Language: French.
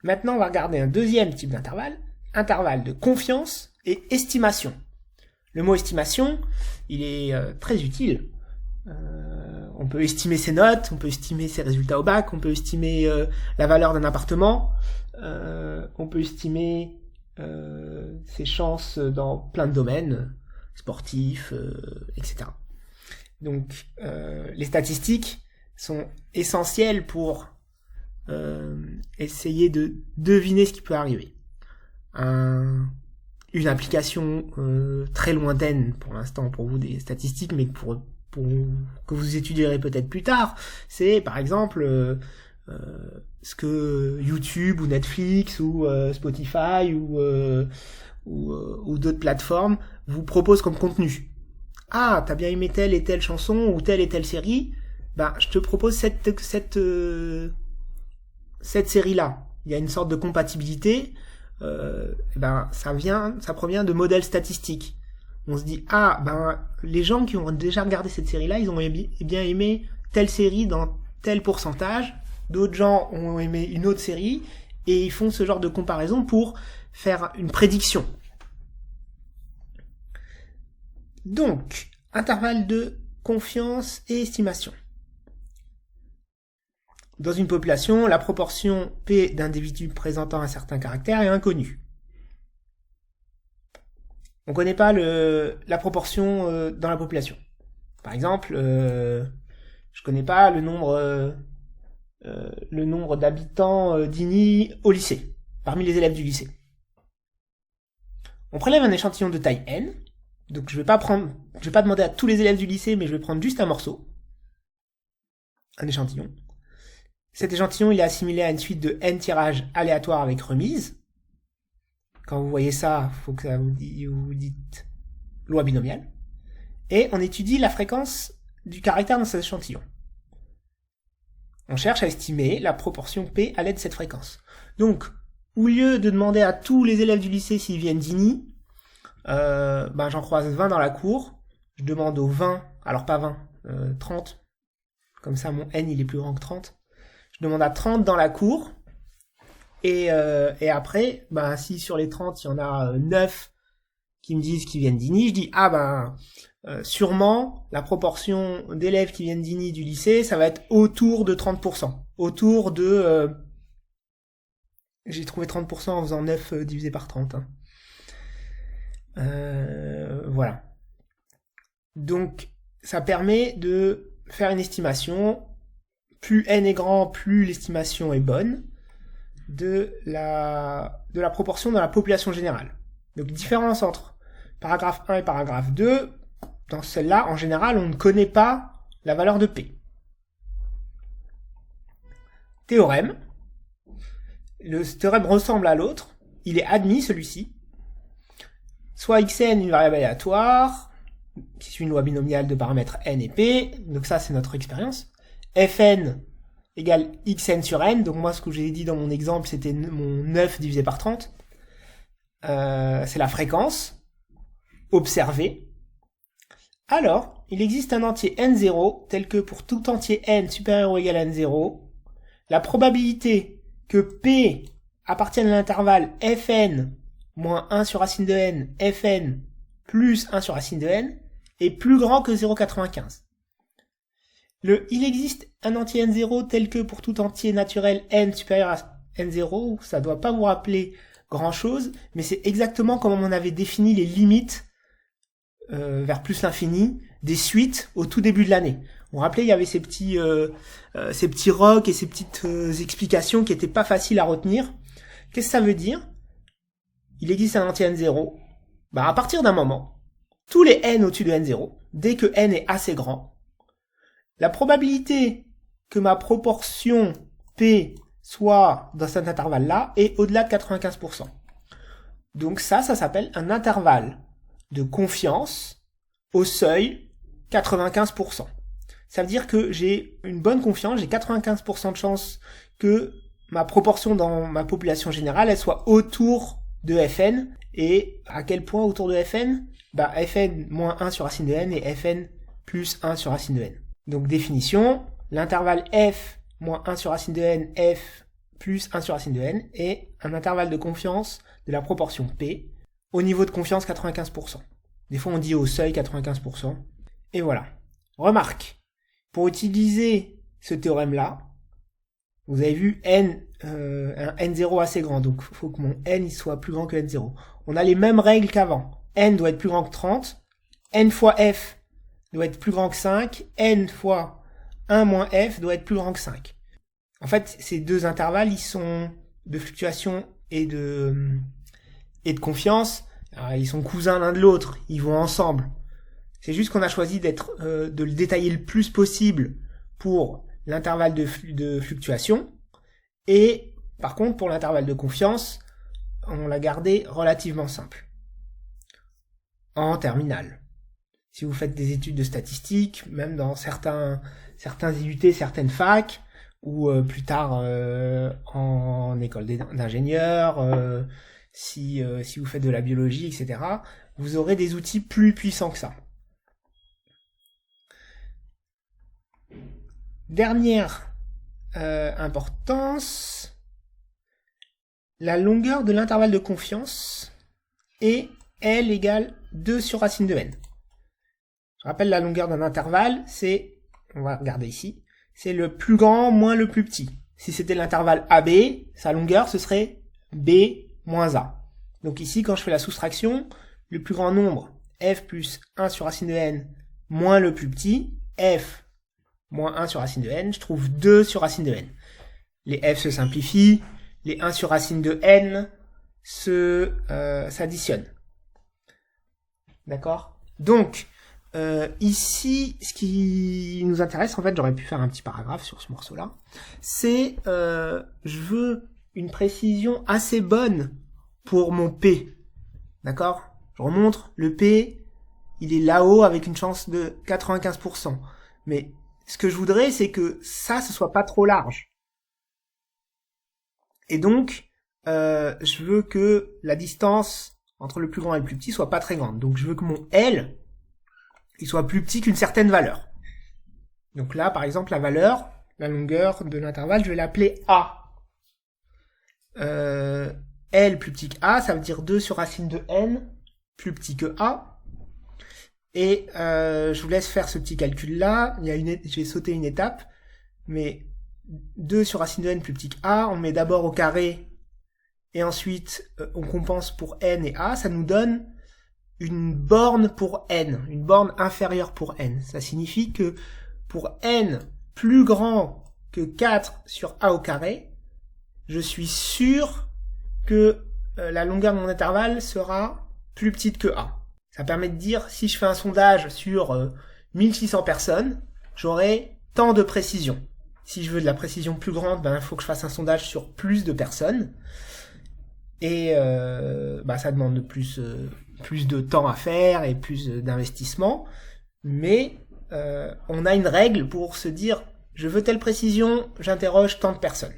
Maintenant, on va regarder un deuxième type d'intervalle, intervalle de confiance et estimation. Le mot estimation, il est très utile. On peut estimer ses notes, on peut estimer ses résultats au bac, on peut estimer la valeur d'un appartement, on peut estimer ses chances dans plein de domaines, sportifs, etc. Donc, les statistiques sont essentielles pour essayer de deviner ce qui peut arriver. Une application très lointaine pour l'instant pour vous des statistiques, mais pour que vous étudierez peut-être plus tard, c'est par exemple ce que YouTube ou Netflix ou Spotify ou d'autres plateformes vous proposent comme contenu. Ah, t'as bien aimé telle et telle chanson ou telle et telle série, ben je te propose cette série-là. Il y a une sorte de compatibilité. Ça provient de modèles statistiques. On se dit, ah, ben, les gens qui ont déjà regardé cette série-là, ils ont bien aimé telle série dans tel pourcentage, d'autres gens ont aimé une autre série, et ils font ce genre de comparaison pour faire une prédiction. Donc, intervalle de confiance et estimation. Dans une population, la proportion P d'individus présentant un certain caractère est inconnue. On ne connaît pas la proportion dans la population. Par exemple, je ne connais pas le nombre d'habitants d'INI au lycée, parmi les élèves du lycée. On prélève un échantillon de taille n, donc je vais pas demander à tous les élèves du lycée, mais je vais prendre juste un morceau, un échantillon. Cet échantillon, il est assimilé à une suite de n tirages aléatoires avec remise. Quand vous voyez ça, il faut que vous dites loi binomiale. Et on étudie la fréquence du caractère dans cet échantillon. On cherche à estimer la proportion P à l'aide de cette fréquence. Donc, au lieu de demander à tous les élèves du lycée s'ils viennent d'INI, j'en croise 20 dans la cour. Je demande aux 20, alors pas 20, 30. Comme ça, mon N, il est plus grand que 30. Je demande à 30 dans la cour. Et après, si sur les 30, il y en a 9 qui me disent qu'ils viennent d'INI, je dis, sûrement, la proportion d'élèves qui viennent d'INI du lycée, ça va être autour de 30%. Autour de... j'ai trouvé 30% en faisant 9 divisé par 30. Voilà. Donc, ça permet de faire une estimation. Plus n est grand, plus l'estimation est bonne de la proportion dans la population générale. Donc, différence entre paragraphe 1 et paragraphe 2, dans celle-là, en général, on ne connaît pas la valeur de P. Théorème. Ce théorème ressemble à l'autre. Il est admis, celui-ci. Soit xn, une variable aléatoire, qui suit une loi binomiale de paramètres n et p. Donc ça, c'est notre expérience. Fn égale xn sur n. Donc moi, ce que j'ai dit dans mon exemple, c'était mon 9 divisé par 30. C'est la fréquence observée. Alors, il existe un entier n0 tel que pour tout entier n supérieur ou égal à n0, la probabilité que p appartienne à l'intervalle fn moins 1 sur racine de n, fn plus 1 sur racine de n est plus grand que 0,95. Il existe un entier n0 tel que pour tout entier naturel n supérieur à n0, ça doit pas vous rappeler grand chose, mais c'est exactement comme on avait défini les limites vers plus l'infini des suites au tout début de l'année. Vous vous rappelez, il y avait ces petits rocs et ces petites explications qui étaient pas faciles à retenir. Qu'est-ce que ça veut dire? Il existe un entier n0. À partir d'un moment, tous les n au-dessus de n0, dès que n est assez grand, la probabilité que ma proportion p soit dans cet intervalle-là est au-delà de 95%. Donc ça s'appelle un intervalle de confiance au seuil 95%. Ça veut dire que j'ai une bonne confiance, j'ai 95% de chance que ma proportion dans ma population générale, elle soit autour de Fn. Et à quel point autour de Fn? Fn moins 1 sur racine de n et Fn plus 1 sur racine de n. Donc définition, l'intervalle f moins 1 sur racine de n, f plus 1 sur racine de n, et un intervalle de confiance de la proportion P, au niveau de confiance 95%. Des fois on dit au seuil 95%. Et voilà. Remarque, pour utiliser ce théorème-là, vous avez vu un n0 assez grand, donc il faut que mon n il soit plus grand que n0. On a les mêmes règles qu'avant. N doit être plus grand que 30, n fois f doit être plus grand que 5, n fois 1 moins f doit être plus grand que 5. En fait, ces deux intervalles, ils sont de fluctuation et de confiance. Alors, ils sont cousins l'un de l'autre, ils vont ensemble. C'est juste qu'on a choisi de le détailler le plus possible pour l'intervalle de fluctuation. Et par contre, pour l'intervalle de confiance, on l'a gardé relativement simple. En terminale. Si vous faites des études de statistiques, même dans certains IUT, certaines facs, ou plus tard en école d'ingénieur, si vous faites de la biologie, etc., vous aurez des outils plus puissants que ça. Dernière importance, la longueur de l'intervalle de confiance est L égale 2 sur racine de n. Je rappelle la longueur d'un intervalle, c'est, on va regarder ici, c'est le plus grand moins le plus petit. Si c'était l'intervalle AB, sa longueur ce serait B moins A. Donc ici, quand je fais la soustraction, le plus grand nombre, f plus 1 sur racine de n, moins le plus petit, f moins 1 sur racine de n, je trouve 2 sur racine de n. Les f se simplifient, les 1 sur racine de n s'additionnent. D'accord ? Donc, ici, ce qui nous intéresse, en fait, j'aurais pu faire un petit paragraphe sur ce morceau-là, c'est, je veux une précision assez bonne pour mon P. D'accord ? Je remontre, le P, il est là-haut avec une chance de 95%. Mais ce que je voudrais, c'est que ça, ce soit pas trop large. Et donc, je veux que la distance entre le plus grand et le plus petit soit pas très grande. Donc, je veux que mon L, il soit plus petit qu'une certaine valeur. Donc là, par exemple, la longueur de l'intervalle, je vais l'appeler A. L plus petit que A, ça veut dire 2 sur racine de n plus petit que A. Et je vous laisse faire ce petit calcul-là. J'ai sauté une étape, mais 2 sur racine de n plus petit que A, on met d'abord au carré, et ensuite on compense pour n et A, ça nous donne une borne pour n, une borne inférieure pour n. Ça signifie que pour n plus grand que 4 sur A au carré, je suis sûr que la longueur de mon intervalle sera plus petite que A. Ça permet de dire, si je fais un sondage sur 1600 personnes, j'aurai tant de précision. Si je veux de la précision plus grande, il faut que je fasse un sondage sur plus de personnes. Et ça demande plus de temps à faire et plus d'investissement. Mais on a une règle pour se dire, je veux telle précision, j'interroge tant de personnes.